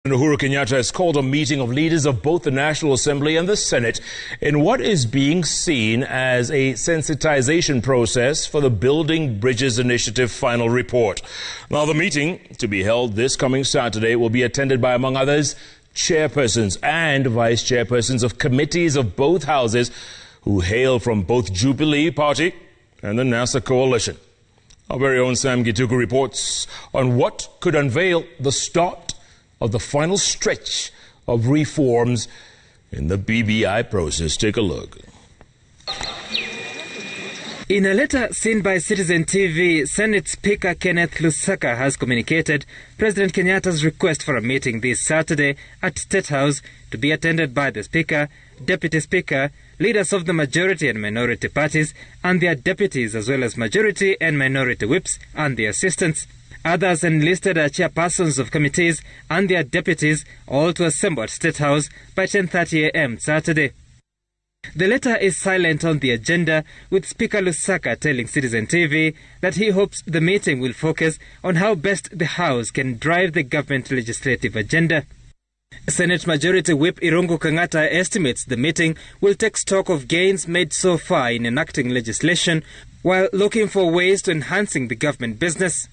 Uhuru Kenyatta has called a meeting of leaders of both the National Assembly and the Senate in what is being seen as a sensitization process for the Building Bridges Initiative final report. Now, the meeting, to be held this coming Saturday, will be attended by, among others, chairpersons and vice chairpersons of committees of both houses who hail from both Jubilee Party and the NASA coalition. Our very own Sam Gituku reports on what could unveil the start of the final stretch of reforms in the BBI process. Take a look. In a letter seen by Citizen TV, Senate Speaker Kenneth Lusaka has communicated President Kenyatta's request for a meeting this Saturday at State House to be attended by the Speaker, Deputy Speaker, leaders of the majority and minority parties and their deputies, as well as majority and minority whips and their assistants. Others enlisted are chairpersons of committees and their deputies, all to assemble at State House by 10:30 a.m. Saturday. The letter is silent on the agenda, with Speaker Lusaka telling Citizen TV that he hopes the meeting will focus on how best the House can drive the government legislative agenda. Senate Majority Whip Irungu Kangata estimates the meeting will take stock of gains made so far in enacting legislation while looking for ways to enhancing the government business.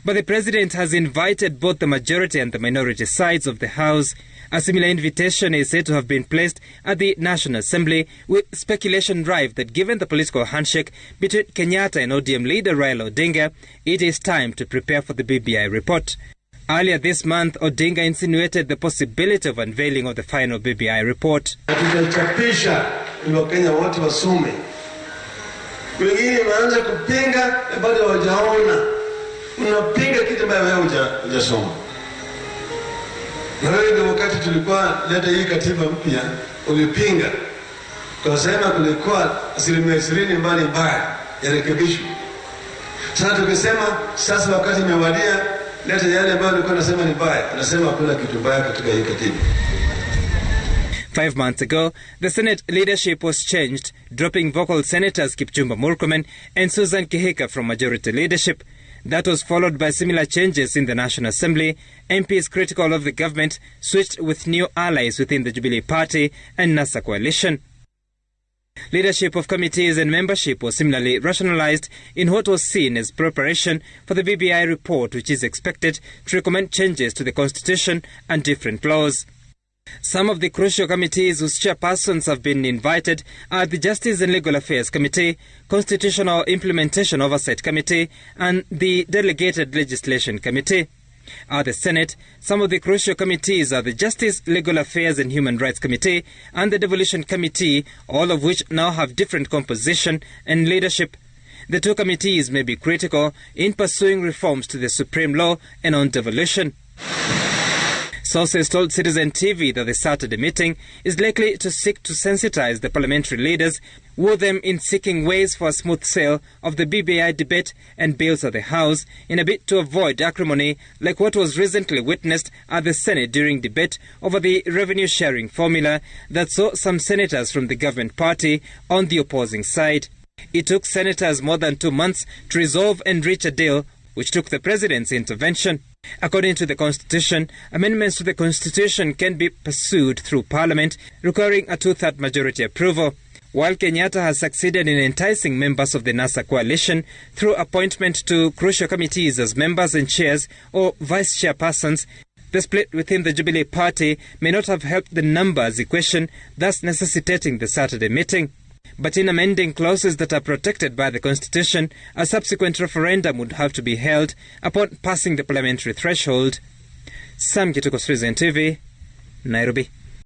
But the President has invited both the majority and the minority sides of the House. A similar invitation is said to have been placed at the National Assembly, with speculation rife that given the political handshake between Kenyatta and ODM leader Raila Odinga, it is time to prepare for the BBI report. Earlier this month, Odinga insinuated the possibility of unveiling of the final BBI report. Unapinga kitu ambacho wewe hujasoma. Na wewe wakati tulikuwa leta hii katiba mpya ulipinga. Kwa sababu kulikuwa 20% mbaya ya rekebisho. Sasa tukisema sasa wakati imewadia leta yale ambayo ulikuwa unasema ni mbaya. Unasema kuna kitu mbaya katika hii katiba. 5 months ago, the Senate leadership was changed, dropping vocal Senators Kipchumba Murkomen and Susan Kihika from majority leadership. That was followed by similar changes in the National Assembly. MPs critical of the government switched with new allies within the Jubilee Party and NASA coalition. Leadership of committees and membership was similarly rationalized in what was seen as preparation for the BBI report, which is expected to recommend changes to the Constitution and different laws. Some of the crucial committees whose chairpersons have been invited are the Justice and Legal Affairs Committee, Constitutional Implementation Oversight Committee, and the Delegated Legislation Committee. At the Senate, some of the crucial committees are the Justice, Legal Affairs and Human Rights Committee and the Devolution Committee, all of which now have different composition and leadership. The two committees may be critical in pursuing reforms to the Supreme Law and on devolution. Sources told Citizen TV that the Saturday meeting is likely to seek to sensitize the parliamentary leaders, woo them in seeking ways for a smooth sale of the BBI debate and bills at the House in a bid to avoid acrimony like what was recently witnessed at the Senate during debate over the revenue sharing formula that saw some senators from the government party on the opposing side. It took senators more than 2 months to resolve and reach a deal, which took the President's intervention. According to the Constitution, amendments to the Constitution can be pursued through Parliament, requiring a 2/3 majority approval. While Kenyatta has succeeded in enticing members of the NASA coalition through appointment to crucial committees as members and chairs or vice chairpersons, the split within the Jubilee Party may not have helped the numbers equation, thus necessitating the Saturday meeting. But in amending clauses that are protected by the Constitution, a subsequent referendum would have to be held upon passing the parliamentary threshold. Sam Gituku, Citizen TV, Nairobi.